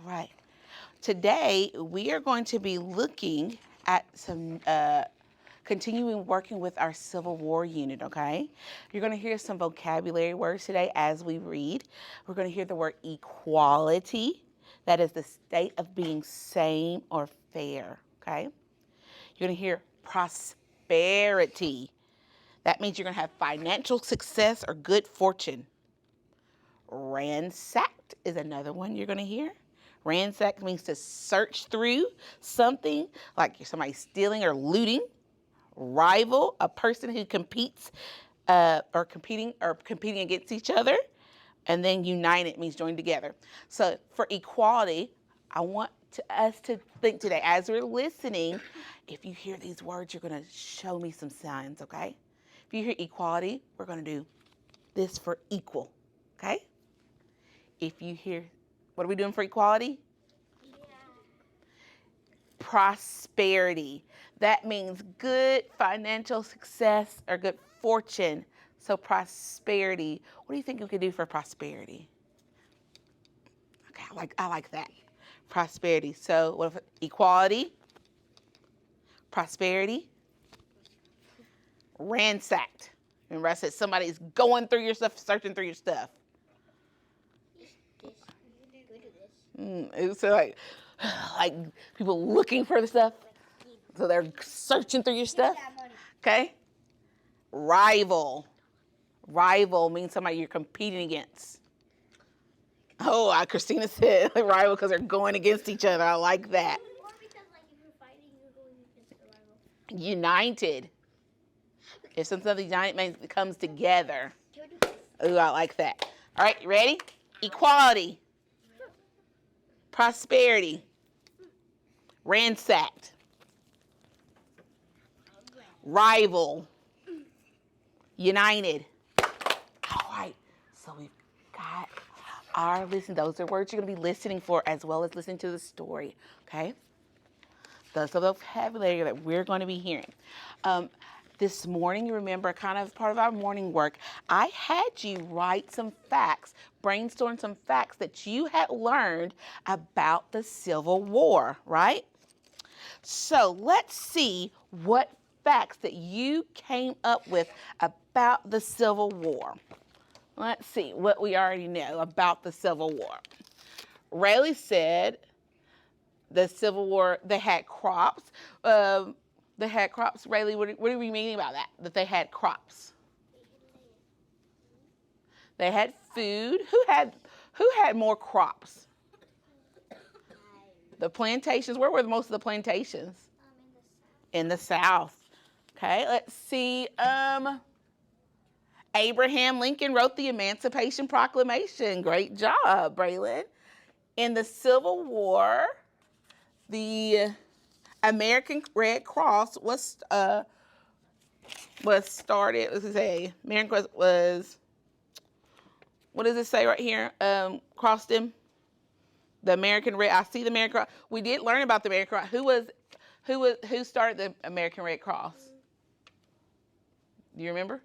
All right. Today, we are going to be looking at some continuing working with our Civil War unit, okay? You're going to hear some vocabulary words today as we read. We're going to hear the word equality. That is the state of being same or fair, okay? You're going to hear prosperity. That means you're going to have financial success or good fortune. Ransacked is another one you're going to hear. Ransacked means to search through something, like somebody stealing or looting. Rival, a person who competes or competing against each other. And then united means join together. So for equality, I want us to think today, as we're listening, if you hear these words, you're going to show me some signs, okay? If you hear equality, we're going to do this for equal, okay? If you hear, what are we doing for equality? Yeah. Prosperity. That means good financial success or good fortune. So prosperity. What do you think we could do for prosperity? Okay, I like that. Prosperity. So what if equality, prosperity, ransacked. Remember I said somebody's going through your stuff, searching through your stuff. It's like people looking for the stuff. So they're searching through your stuff. Okay. Rival. Rival means somebody you're competing against. Oh, Christina said rival because they're going against each other. I like that. Or because if you're fighting, you're going against the rival. United. If something united comes together. Oh, I like that. All right, you ready? Equality. Prosperity. Ransacked. Rival. United. All right, so we've got our listen. Those are words you're going to be listening for as well as listening to the story, okay? Those are the vocabulary that we're going to be hearing. This morning, you remember, kind of part of our morning work, I had you write some facts, brainstorm some facts that you had learned about the Civil War, right? So let's see what facts that you came up with about the Civil War. Let's see what we already know about the Civil War. Rayleigh said the Civil War, they had crops. They had crops. Rayleigh, what do we mean about that? That they had crops. They had food. Who had more crops? The plantations. Where were most of the plantations? In the South. Okay, let's see. Abraham Lincoln wrote the Emancipation Proclamation. Great job, Braylon. In the Civil War, the American Red Cross was started. Let's say American Cross was. What does it say right here? Crossed him. The American Red. I see the American Cross. We did learn about the American Cross. Who started the American Red Cross? Do you remember?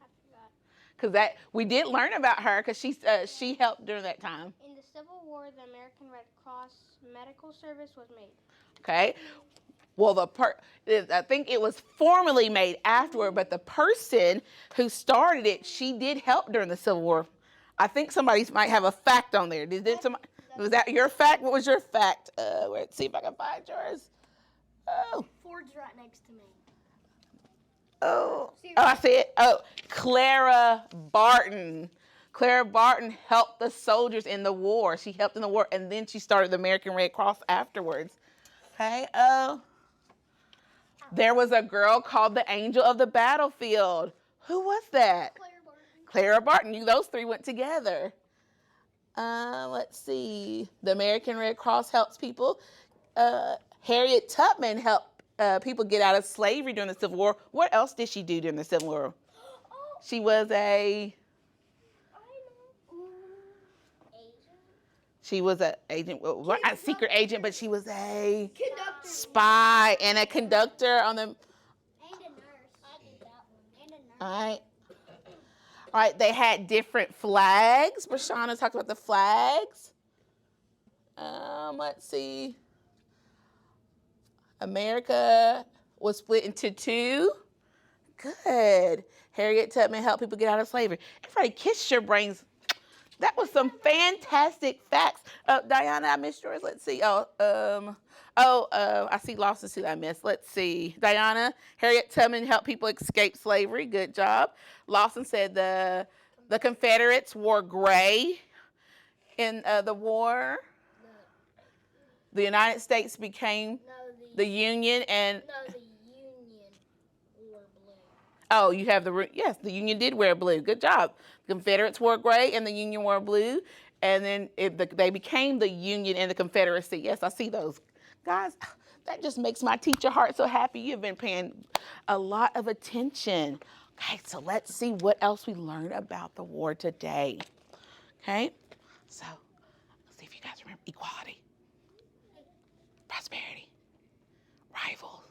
Because we did learn about her because she helped during that time. In the Civil War, the American Red Cross medical service was made. Okay. Well, I think it was formally made afterward, but the person who started it, she did help during the Civil War. I think somebody might have a fact on there. Was that your fact? What was your fact? Let's see if I can find yours. Oh. Ford's right next to me. Oh, I see it. Oh, Clara Barton. Clara Barton helped the soldiers in the war. She helped in the war, and then she started the American Red Cross afterwards. Okay. Oh. There was a girl called the Angel of the Battlefield. Who was that? Clara Barton. Those three went together. Let's see. The American Red Cross helps people. Harriet Tubman helped people get out of slavery during the Civil War. What else did she do during the Civil War? She was a agent. Well, not a secret agent, but she was a conductor. Spy and a conductor on the. And a nurse. I did that one. And a nurse. All right. All right. They had different flags. Brashana talked about the flags. Let's see. America was split into two. Good. Harriet Tubman helped people get out of slavery. Everybody kiss your brains. That was some fantastic facts. Diana, I missed yours. Let's see. I see Lawson too. I missed. Let's see. Diana, Harriet Tubman helped people escape slavery. Good job. Lawson said the Confederates wore gray in the war. The United States became the Union and. No, the Union wore blue. Oh, you have yes, the Union did wear blue. Good job. The Confederates wore gray and the Union wore blue. And then they became the Union and the Confederacy. Yes, I see those. Guys, that just makes my teacher heart so happy. You've been paying a lot of attention. Okay, so let's see what else we learned about the war today. Okay, so let's see if you guys remember equality, prosperity, rivals,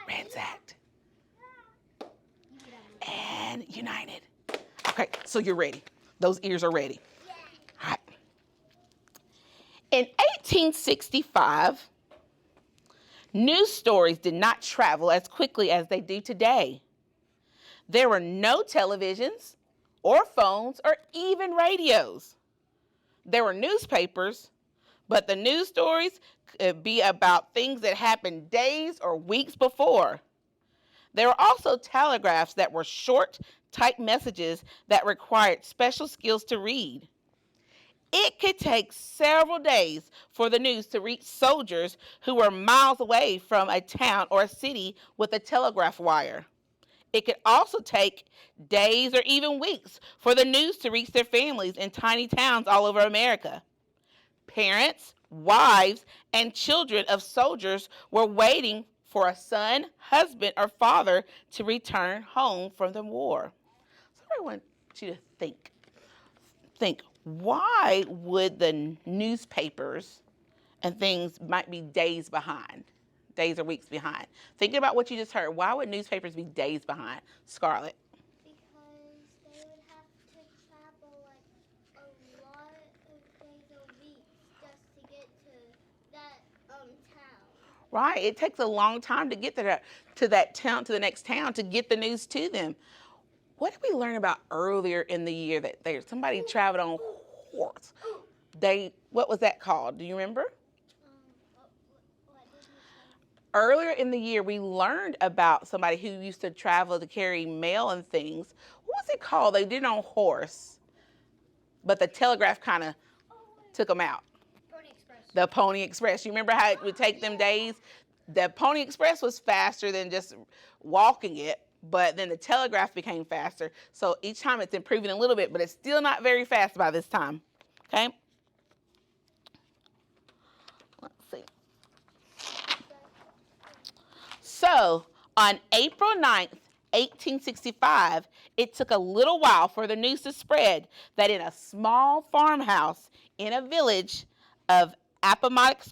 ransacked, and united. Okay, so you're ready. Those ears are ready. All right. In 1865, news stories did not travel as quickly as they do today. There were no televisions or phones or even radios. There were newspapers, but the news stories could be about things that happened days or weeks before. There were also telegraphs that were short, typed messages that required special skills to read. It could take several days for the news to reach soldiers who were miles away from a town or a city with a telegraph wire. It could also take days or even weeks for the news to reach their families in tiny towns all over America. Parents, wives, and children of soldiers were waiting for a son, husband, or father to return home from the war. So I want you to think, why would the newspapers and things might be days behind, days or weeks behind? Thinking about what you just heard, why would newspapers be days behind? Scarlett. Because they would have to travel like a lot of days or weeks just to get to that town. Right, it takes a long time to get to that town, to the next town, to get the news to them. What did we learn about earlier in the year that somebody traveled on horse? What was that called? Do you remember? What did you say? Earlier in the year, we learned about somebody who used to travel to carry mail and things. What was it called? They did it on horse, but the telegraph kind of took them out. Pony Express. The Pony Express. You remember how it would take them days? The Pony Express was faster than just walking it, but then the telegraph became faster. So each time it's improving a little bit, but it's still not very fast by this time. Okay? Let's see. So on April 9th, 1865, it took a little while for the news to spread that in a small farmhouse in a village of Appomattox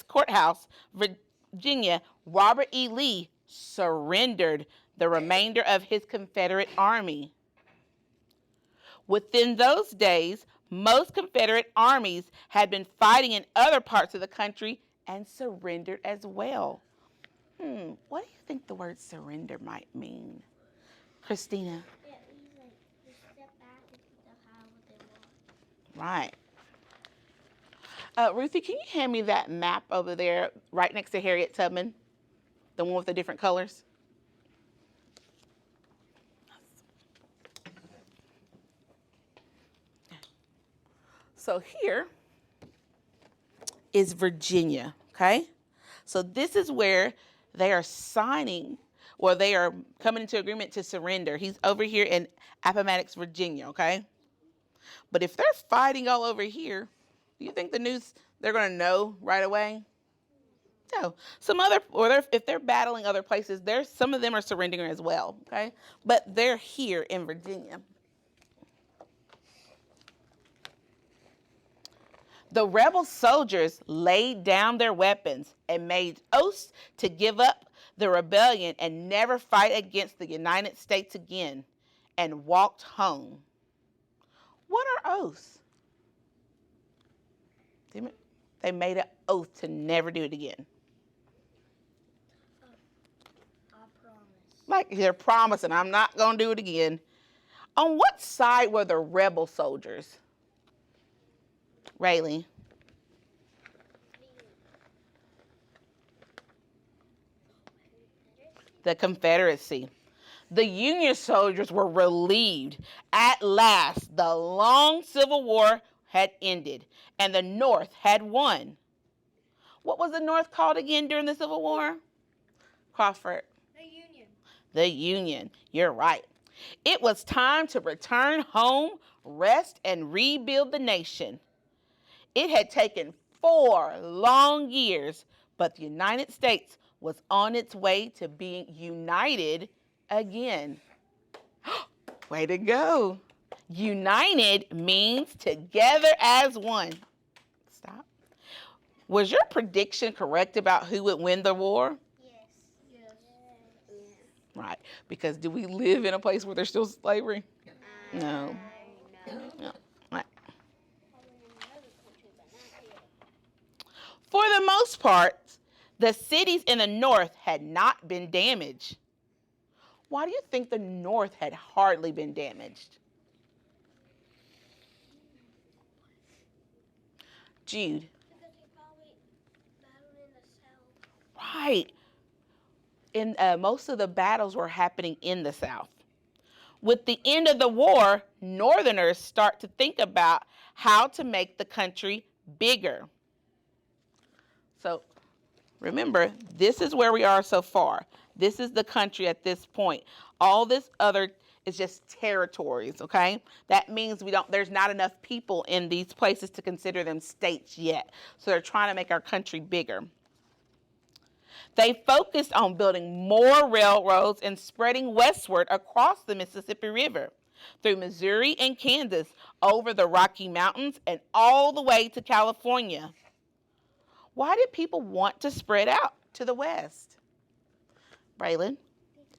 Courthouse, Virginia, Robert E. Lee surrendered the remainder of his Confederate army. Within those days, most Confederate armies had been fighting in other parts of the country and surrendered as well. What do you think the word surrender might mean? Christina? Yeah, you step back and they'll have what they want. Right. Ruthie, can you hand me that map over there right next to Harriet Tubman? The one with the different colors? So here is Virginia, okay? So this is where they are signing, or they are coming into agreement to surrender. He's over here in Appomattox, Virginia, okay? But if they're fighting all over here, do you think the news, they're going to know right away? No. If they're battling other places, some of them are surrendering as well, okay? But they're here in Virginia. The rebel soldiers laid down their weapons and made oaths to give up the rebellion and never fight against the United States again, and walked home. What are oaths? They made an oath to never do it again. I promise. Like they're promising, I'm not going to do it again. On what side were the rebel soldiers? Rayleigh. The Confederacy. The Union soldiers were relieved. At last, the long Civil War had ended, and the North had won. What was the North called again during the Civil War? Crawford. The Union. The Union. You're right. It was time to return home, rest, and rebuild the nation. It had taken 4 long years, but the United States was on its way to being united again. Way to go. United means together as one. Stop. Was your prediction correct about who would win the war? Yes. Right. Because do we live in a place where there's still slavery? No. No. Right. For the most part, the cities in the North had not been damaged. Why do you think the North had hardly been damaged? Jude. Because they probably battled in the South. Right. And most of the battles were happening in the South. With the end of the war, Northerners start to think about how to make the country bigger. So remember, this is where we are so far. This is the country at this point. All this other is just territories, okay? That means there's not enough people in these places to consider them states yet. So they're trying to make our country bigger. They focused on building more railroads and spreading westward across the Mississippi River, through Missouri and Kansas, over the Rocky Mountains, and all the way to California. Why did people want to spread out to the west? Braylon? Because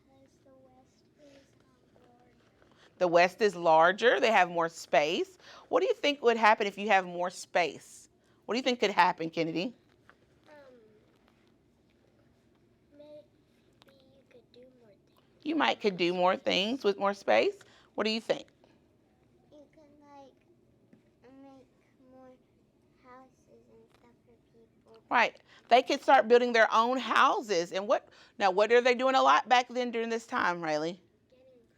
the West is larger. The west is larger. They have more space. What do you think would happen if you have more space? What do you think could happen, Kennedy? Maybe you could do more things. You could do more things with more space. What do you think? You can make more houses and stuff for people. Right. They could start building their own houses. And what are they doing a lot back then during this time, Rayleigh? Getting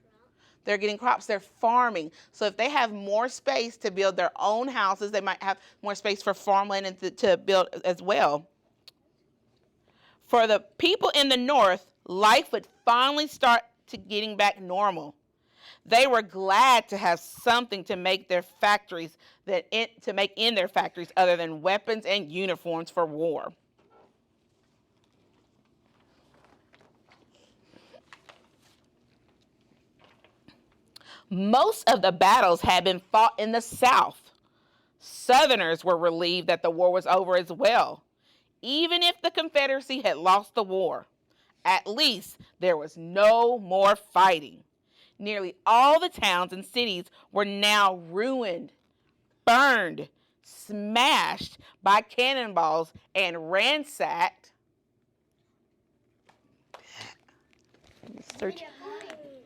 crops. They're getting crops. They're farming. So if they have more space to build their own houses, they might have more space for farmland and to build as well. For the people in the North, life would finally start to getting back normal. They were glad to have something to make their factories in their factories other than weapons and uniforms for war. Most of the battles had been fought in the South. Southerners were relieved that the war was over as well. Even if the Confederacy had lost the war, at least there was no more fighting. Nearly all the towns and cities were now ruined, burned, smashed by cannonballs, and ransacked.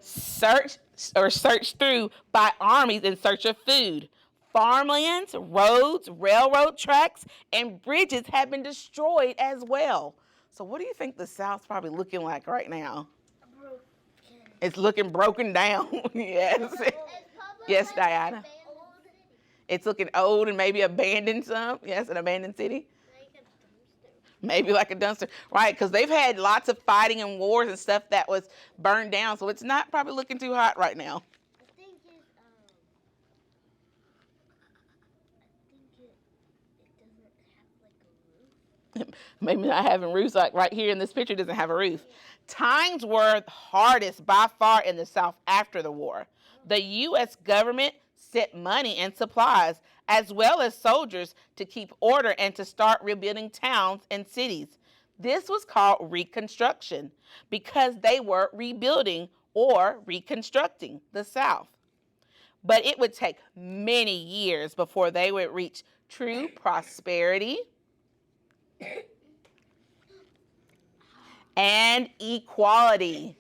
Searched through by armies in search of food. Farmlands, roads, railroad tracks, and bridges had been destroyed as well. So what do you think the South's probably looking like right now? Broken. It's looking broken down. Yes. Yes, Diana. It's looking old and maybe abandoned some. Yes, an abandoned city. Like a dumpster. Maybe like a dumpster. Right, because they've had lots of fighting and wars and stuff that was burned down. So it's not probably looking too hot right now. I think it doesn't have like a roof. Maybe not having roofs, like right here in this picture doesn't have a roof. Times were hardest by far in the South after the war. The U.S. government sent money and supplies, as well as soldiers, to keep order and to start rebuilding towns and cities. This was called Reconstruction because they were rebuilding or reconstructing the South. But it would take many years before they would reach true prosperity and equality.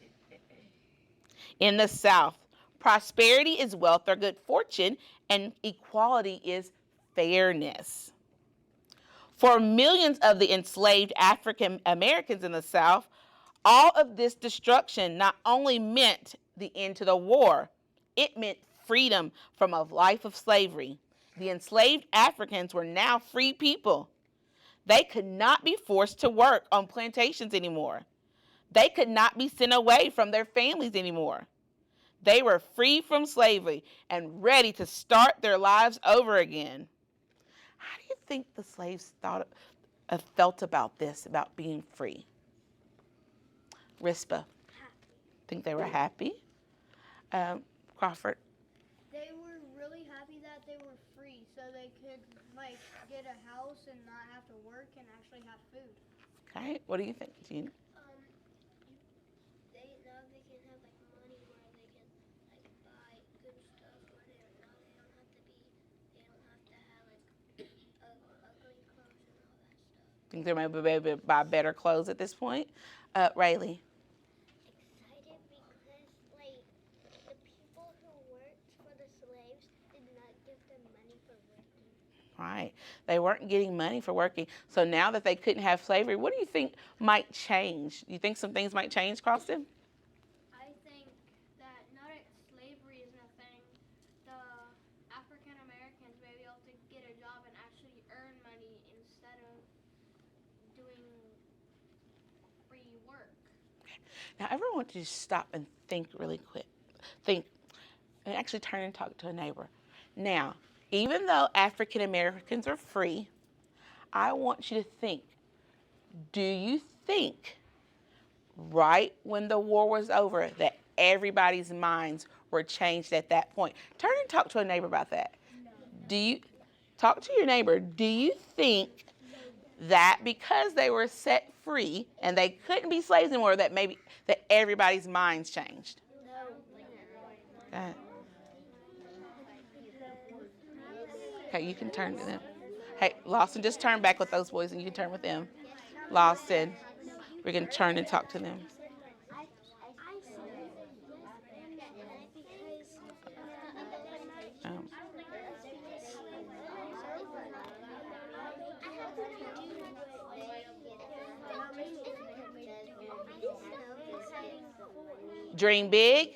In the South, prosperity is wealth or good fortune, and equality is fairness. For millions of the enslaved African Americans in the South, all of this destruction not only meant the end to the war, it meant freedom from a life of slavery. The enslaved Africans were now free people. They could not be forced to work on plantations anymore. They could not be sent away from their families anymore. They were free from slavery and ready to start their lives over again. How do you think the slaves felt about this, about being free? Rispa, think they were happy? Crawford? They were really happy that they were free, so they could get a house and not have to work and actually have food. Okay, what do you think, Gene? Now they can have money where they can buy good stuff, where they don't have to have ugly clothes and all that stuff. Think they might be able to buy better clothes at this point? Rayleigh? Excited because the people who worked for the slaves did not give them money for working. Right. They weren't getting money for working. So now that they couldn't have slavery, what do you think might change? Do you think some things might change, Croston? I think that now that slavery isn't a thing, the African Americans may be able to get a job and actually earn money instead of doing free work. Now, everyone want you to stop and think really quick. Think, and actually turn and talk to a neighbor. Now, even though African Americans are free, I want you to think, do you think right when the war was over that everybody's minds were changed at that point? Turn and talk to a neighbor about that. No. Do you talk to your neighbor? Do you think that because they were set free and they couldn't be slaves anymore, that maybe that everybody's minds changed? No. Okay. Okay, you can turn to them. Hey, Lawson, just turn back with those boys and you can turn with them. Lawson, we're going to turn and talk to them. Dream big?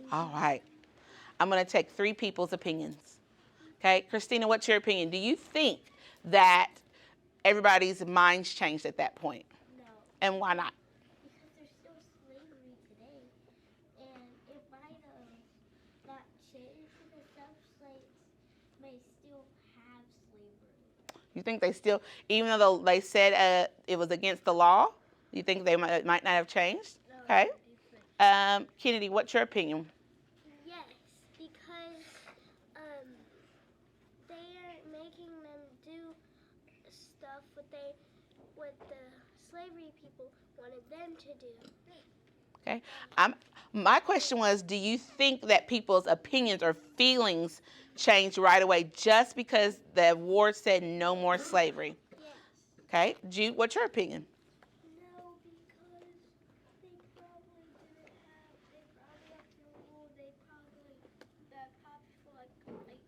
All right. I'm going to take 3 people's opinions. Okay, Christina, what's your opinion? Do you think that everybody's minds changed at that point? No. And why not? Because there's still slavery today, and it might not change because some slaves may still have slavery. You think they still, even though they said it was against the law, you think they might not have changed? No, Okay. Kennedy, what's your opinion? Yes, because they are making them do stuff what the slavery people wanted them to do. Okay. My question was, do you think that people's opinions or feelings changed right away just because the war said no more slavery? Yes. Okay. Jude, what's your opinion? No, because they probably after the war, the cops for like 2 weeks,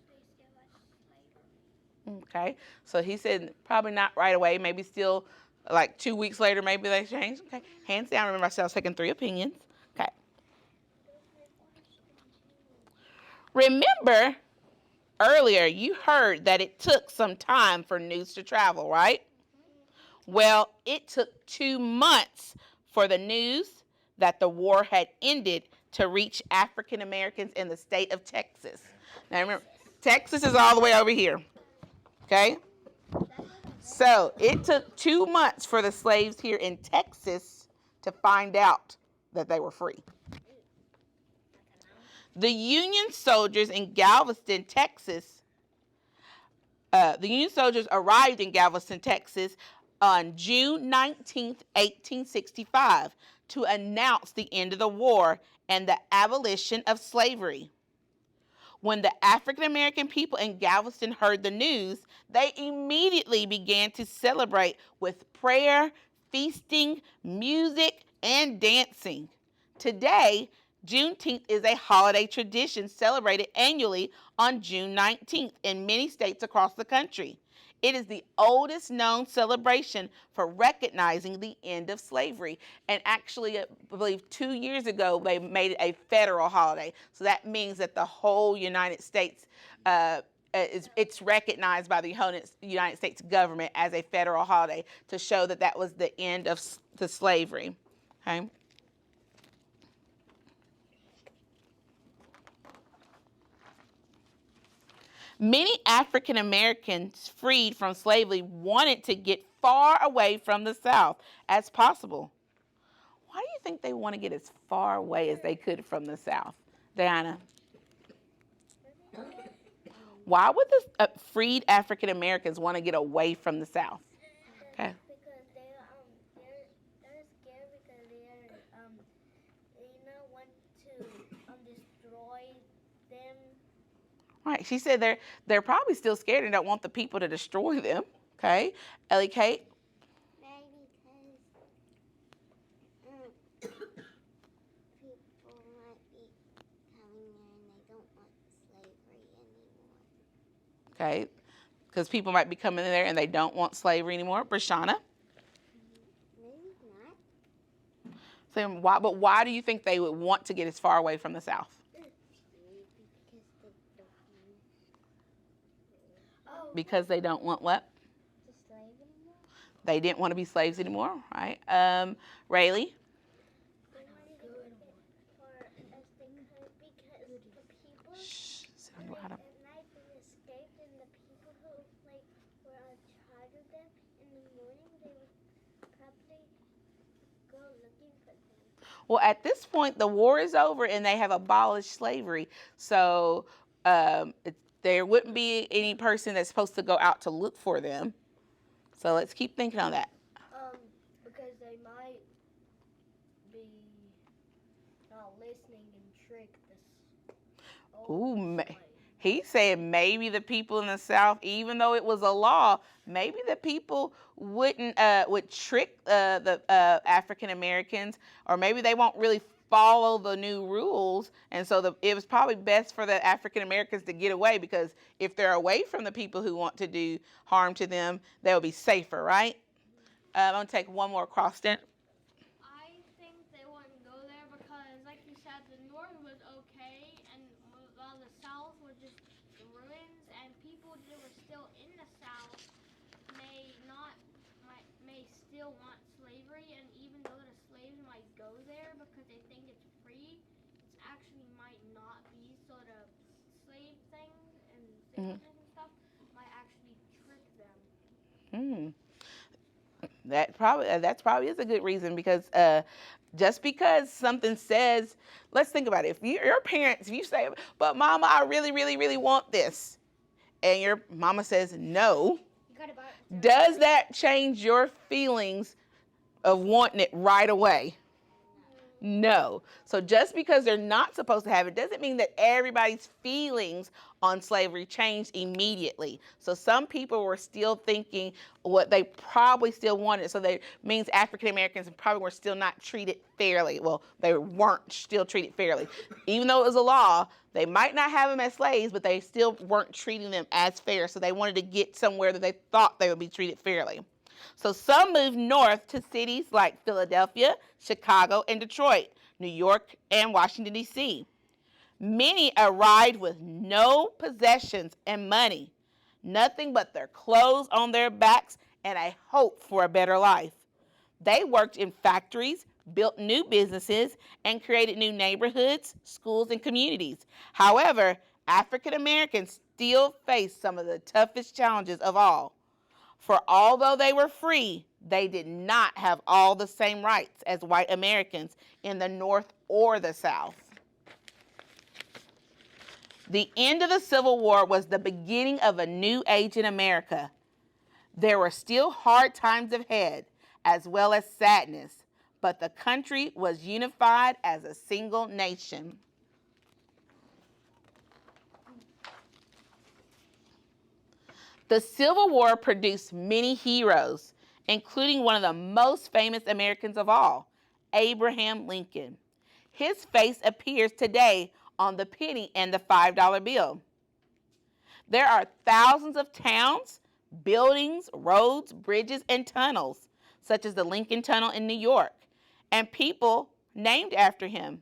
they still had slavery. Okay. So he said probably not right away, maybe still like 2 weeks later, maybe they changed. Okay. Hands down, remember I was taking 3 opinions. Okay. Remember, earlier you heard that it took some time for news to travel, right? Well, it took 2 months for the news that the war had ended to reach African Americans in the state of Texas. Now remember, Texas is all the way over here. Okay? So it took 2 months for the slaves here in Texas to find out that they were free. The Union soldiers in Galveston, Texas, arrived in Galveston, Texas on June 19th, 1865 to announce the end of the war and the abolition of slavery. When the African American people in Galveston heard the news, they immediately began to celebrate with prayer, feasting, music, and dancing. Today, Juneteenth is a holiday tradition celebrated annually on June 19th in many states across the country. It is the oldest known celebration for recognizing the end of slavery. And actually, I believe 2 years ago, they made it a federal holiday. So that means that the whole United States, it's recognized by the United States government as a federal holiday to show that that was the end of the slavery. Okay. Many African Americans freed from slavery wanted to get far away from the South as possible. Why do you think they want to get as far away as they could from the South? Diana? Why would the freed African Americans want to get away from the South? Okay. Because they're scared because they not want to destroy them. Right. She said they're probably still scared and don't want the people to destroy them. Okay. Ellie Kate? Maybe because people might be coming there and they don't want slavery anymore. Okay. Because people might be coming in there and they don't want slavery anymore. Brashana? Maybe not. So why do you think they would want to get as far away from the South? Because they don't want what? The slave anymore? They didn't want to be slaves anymore, right? Rayleigh? They wanted to get as far as they could because the people at night they escaped and the people who were in charge of them in the morning they would probably go looking for them. Well, at this point, the war is over and they have abolished slavery. So there wouldn't be any person that's supposed to go out to look for them. So let's keep thinking on that. Because they might be not listening and trick this. Ooh, he said maybe the people in the South, even though it was a law, maybe the people would trick the African Americans, or maybe they won't really follow the new rules, and so it was probably best for the African Americans to get away, because if they're away from the people who want to do harm to them, they'll be safer, right? I'm gonna take one more cross stint. I think they wouldn't go there because, like you said, the North was okay, and while the South was just the ruins, and people that were still in the South may still want slavery, and even though the slaves might go there because they think it's free, it actually might not be. So the slave things and and stuff might actually trick them. That's probably is a good reason, because just because something says, let's think about it. If your parents, if you say, "But Mama, I really, really, really want this," and your mama says no, does that change your feelings of wanting it right away? No. So just because they're not supposed to have it doesn't mean that everybody's feelings on slavery changed immediately. So some people were still thinking what they probably still wanted. So that means African Americans probably were still not treated fairly. Well, they weren't still treated fairly. Even though it was a law, they might not have them as slaves, but they still weren't treating them as fair. So they wanted to get somewhere that they thought they would be treated fairly. So some moved north to cities like Philadelphia, Chicago, and Detroit, New York, and Washington, D.C. Many arrived with no possessions and money, nothing but their clothes on their backs and a hope for a better life. They worked in factories, built new businesses, and created new neighborhoods, schools, and communities. However, African Americans still faced some of the toughest challenges of all. For although they were free, they did not have all the same rights as white Americans in the North or the South. The end of the Civil War was the beginning of a new age in America. There were still hard times ahead, as well as sadness, but the country was unified as a single nation. The Civil War produced many heroes, including one of the most famous Americans of all, Abraham Lincoln. His face appears today on the penny and the $5 bill. There are thousands of towns, buildings, roads, bridges, and tunnels, such as the Lincoln Tunnel in New York, and people named after him.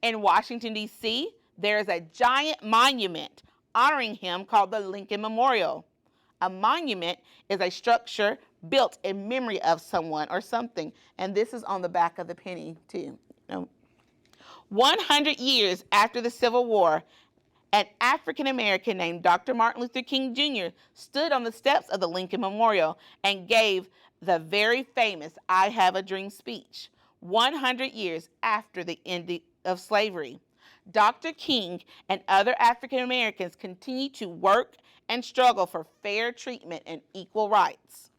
In Washington, D.C., there is a giant monument honoring him called the Lincoln Memorial. A monument is a structure built in memory of someone or something, and this is on the back of the penny, too. 100 years after the Civil War, an African American named Dr. Martin Luther King Jr. stood on the steps of the Lincoln Memorial and gave the very famous I Have a Dream speech, 100 years after the end of slavery. Dr. King and other African Americans continue to work and struggle for fair treatment and equal rights.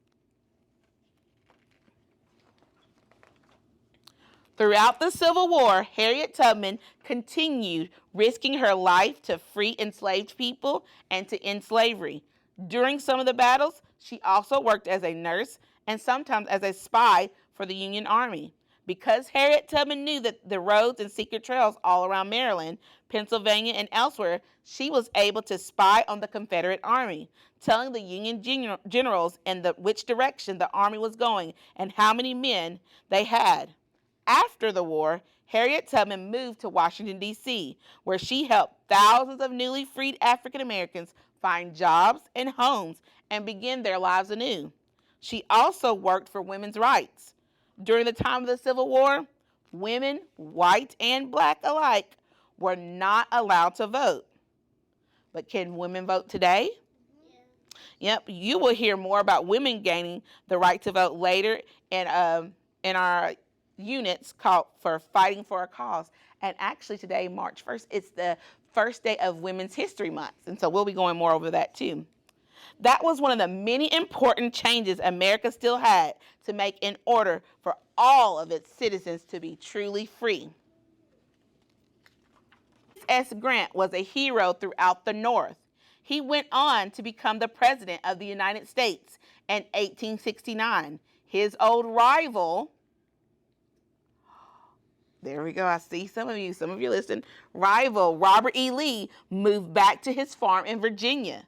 Throughout the Civil War, Harriet Tubman continued risking her life to free enslaved people and to end slavery. During some of the battles, she also worked as a nurse and sometimes as a spy for the Union Army. Because Harriet Tubman knew that the roads and secret trails all around Maryland, Pennsylvania, and elsewhere, she was able to spy on the Confederate Army, telling the Union generals in which direction the army was going and how many men they had. After the war, Harriet Tubman moved to Washington, D.C., where she helped thousands of newly freed African Americans find jobs and homes and begin their lives anew. She also worked for women's rights. During the time of the Civil War, women, white and black alike, were not allowed to vote. But can women vote today? Yep, you will hear more about women gaining the right to vote later in our units called for Fighting for a Cause. And actually today, March 1st, it's the first day of Women's History Month. And so we'll be going more over that too. That was one of the many important changes America still had to make in order for all of its citizens to be truly free. S. Grant was a hero throughout the North. He went on to become the President of the United States in 1869. His old rival, there we go, I see some of you listen, rival Robert E. Lee moved back to his farm in Virginia,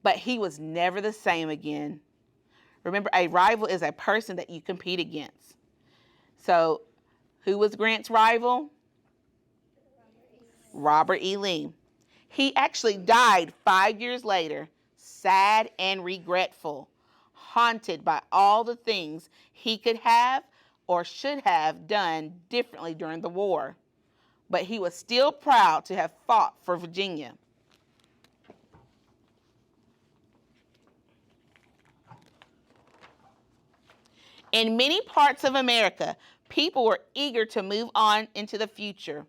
but he was never the same again. Remember, a rival is a person that you compete against. So, who was Grant's rival? Robert E. Lee. He actually died 5 years later, sad and regretful, haunted by all the things he could have or should have done differently during the war. But he was still proud to have fought for Virginia. In many parts of America, people were eager to move on into the future.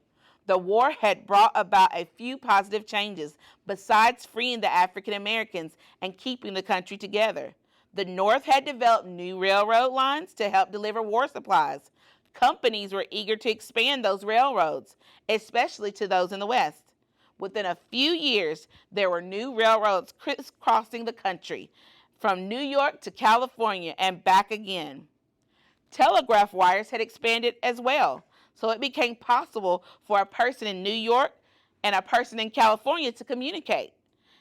The war had brought about a few positive changes, besides freeing the African Americans and keeping the country together. The North had developed new railroad lines to help deliver war supplies. Companies were eager to expand those railroads, especially to those in the West. Within a few years, there were new railroads crisscrossing the country, from New York to California and back again. Telegraph wires had expanded as well, so it became possible for a person in New York and a person in California to communicate,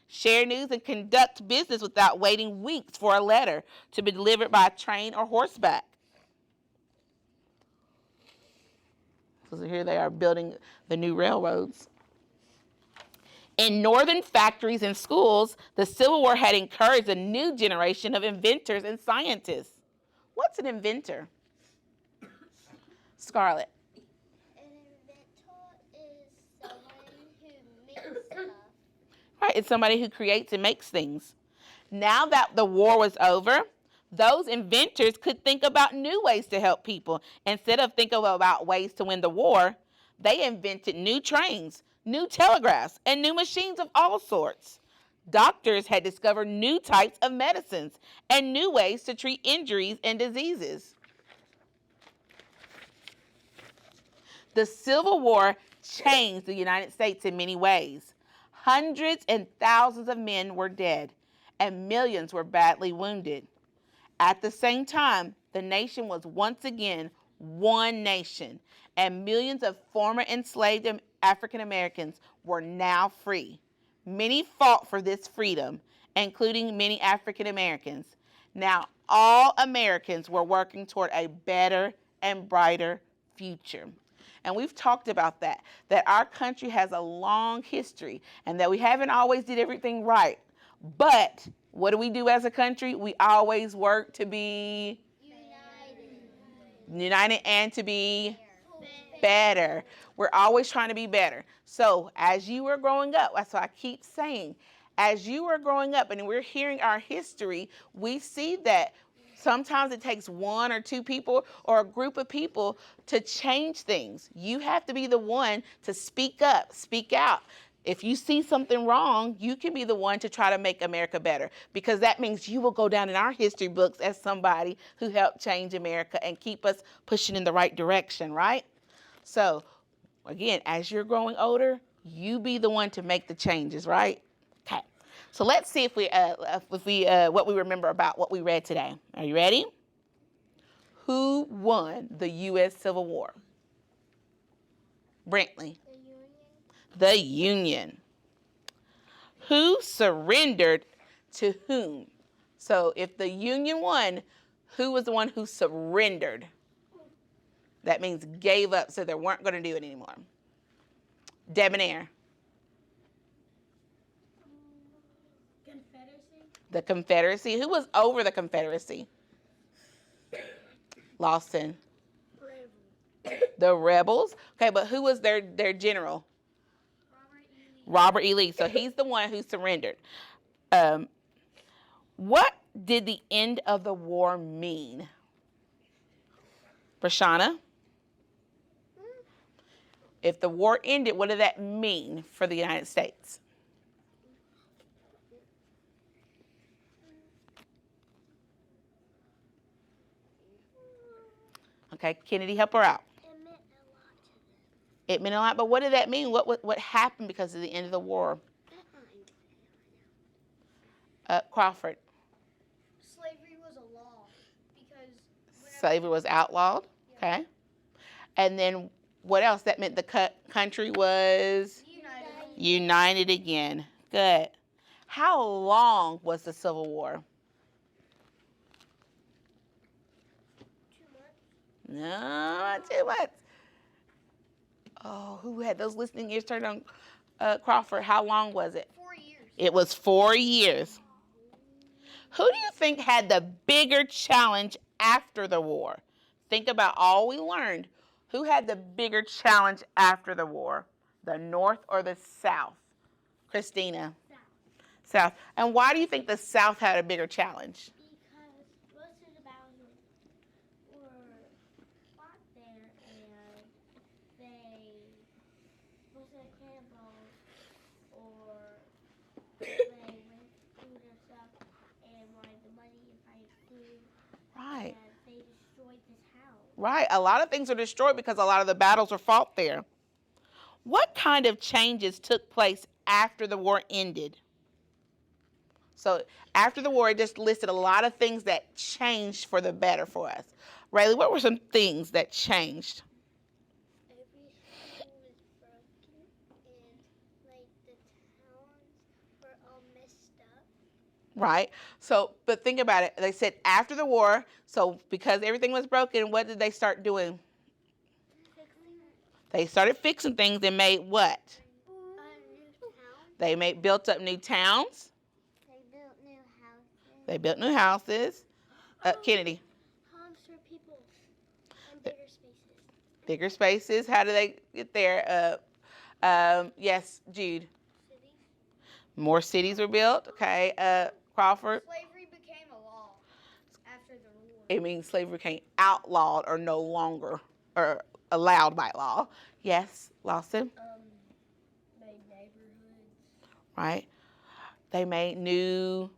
share news, and conduct business without waiting weeks for a letter to be delivered by train or horseback. So here they are building the new railroads. In northern factories and schools, the Civil War had encouraged a new generation of inventors and scientists. What's an inventor? Scarlett. An inventor is someone who makes stuff. Right, it's somebody who creates and makes things. Now that the war was over, those inventors could think about new ways to help people. Instead of thinking about ways to win the war, they invented new trains, new telegraphs, and new machines of all sorts. Doctors had discovered new types of medicines and new ways to treat injuries and diseases. The Civil War changed the United States in many ways. Hundreds and thousands of men were dead, and millions were badly wounded. At the same time, the nation was once again one nation, and millions of former enslaved African Americans were now free. Many fought for this freedom, including many African Americans. Now, all Americans were working toward a better and brighter future. And we've talked about that our country has a long history and that we haven't always did everything right. But what do we do as a country? We always work to be united and to be better. We're always trying to be better. So as you were growing up, that's what I keep saying, as you were growing up and we're hearing our history, we see that sometimes it takes one or two people or a group of people to change things. You have to be the one to speak up, speak out. If you see something wrong, you can be the one to try to make America better, because that means you will go down in our history books as somebody who helped change America and keep us pushing in the right direction, right? So, again, as you're growing older, you be the one to make the changes, right? Okay. So let's see if we what we remember about what we read today. Are you ready? Who won the U.S. Civil War? Brentley. The Union. Who surrendered to whom? So if the Union won, who was the one who surrendered? That means gave up, so they weren't going to do it anymore. Debonair. Confederacy. The Confederacy. Who was over the Confederacy? Lawson. The rebels. Okay, but who was their general? Robert E. Lee. So he's the one who surrendered. What did the end of the war mean? Prashana? If the war ended, what did that mean for the United States? Okay, Kennedy, help her out. It meant a lot to them. It meant a lot, but what did that mean? What happened because of the end of the war? Crawford. Slavery was a law because Slavery was outlawed. Yeah. Okay. And then what else? That meant the country was united again. Good. How long was the Civil War? 2 months. No, not 2 months. Oh, who had those listening ears turned on? Crawford, how long was it? 4 years. It was 4 years. Who do you think had the bigger challenge after the war? Think about all we learned. Who had the bigger challenge after the war? The North or the South? Christina? South. And why do you think the South had a bigger challenge? Because most of the battles were fought there, and most of the cannonballs or they went through their stuff and wanted the money and find food. Right. And they destroyed this house. Right. A lot of things are destroyed because a lot of the battles were fought there. What kind of changes took place after the war ended? So after the war, it just listed a lot of things that changed for the better for us. Rayleigh, what were some things that changed? Everything was broken and like the towns were all messed up. Right. So, but think about it. They said after the war, so because everything was broken, what did they start doing? They started fixing things and made what? New They built up new towns. They built new houses. Kennedy. Homes for people and bigger spaces. Bigger spaces. How do they get there? Yes, Jude. Cities. More cities were built. Okay. Crawford. Slavery became a law after the war. It means slavery became outlawed or no longer or allowed by law. Yes, Lawson. Made neighborhoods. Right. They made new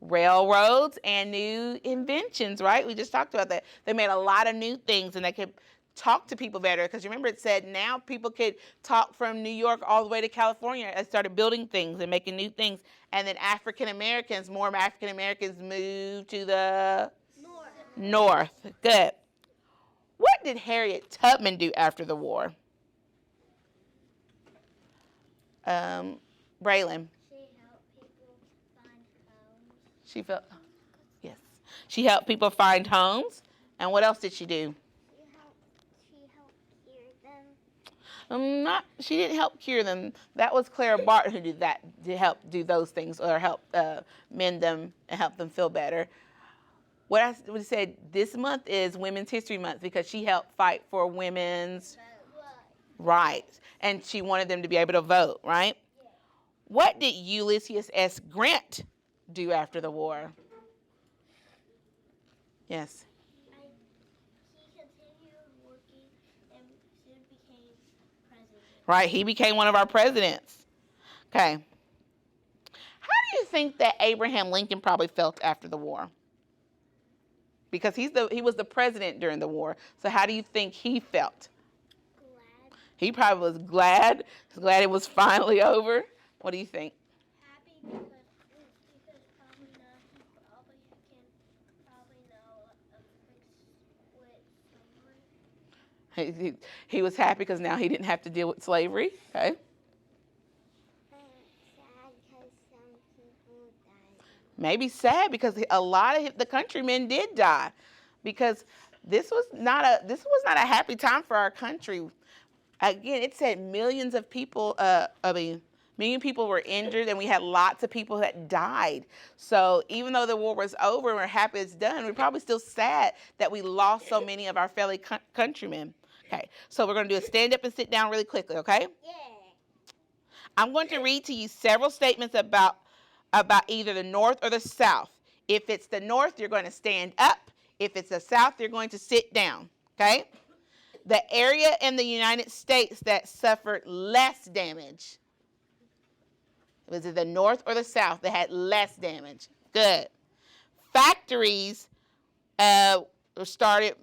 railroads and new inventions, right? We just talked about that. They made a lot of new things and they could talk to people better. Because remember, it said now people could talk from New York all the way to California and started building things and making new things. And then more African Americans moved to the north. Good. What did Harriet Tubman do after the war? Braylon. She helped people find homes. Yes. She helped people find homes. And what else did she do? She helped cure them. She didn't help cure them. That was Clara Barton who did that, to help do those things or help mend them and help them feel better. What I said this month is Women's History Month because she helped fight for women's rights. And she wanted them to be able to vote, right? Yeah. What did Ulysses S. Grant do after the war? Yes. He continued working and soon became president. Right, he became one of our presidents. Okay. How do you think that Abraham Lincoln probably felt after the war? Because he was the president during the war. So how do you think he felt? Glad. He probably was glad. Glad it was finally over. What do you think? Happy because probably now he probably can fix with slavery. He was happy because now he didn't have to deal with slavery. Okay. Sad because some people died. Maybe sad because a lot of the countrymen did die, because this was not a happy time for our country. Again, it said millions of people. Million people were injured, and we had lots of people that died. So even though the war was over and we're happy it's done, we're probably still sad that we lost so many of our fellow countrymen. Okay, so we're going to do a stand up and sit down really quickly. Okay. Yeah. I'm going to read to you several statements about either the North or the South. If it's the North, you're going to stand up. If it's the South, you're going to sit down. Okay? The area in the United States that suffered less damage. Was it the North or the South that had less damage? Good. Factories started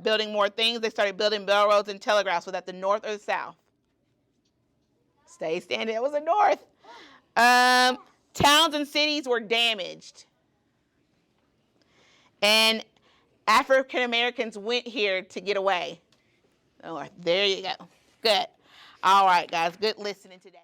building more things. They started building railroads and telegraphs. Was that the North or the South? Stay standing. It was the North. Towns and cities were damaged. And African Americans went here to get away. Oh, there you go. Good. All right, guys. Good listening today.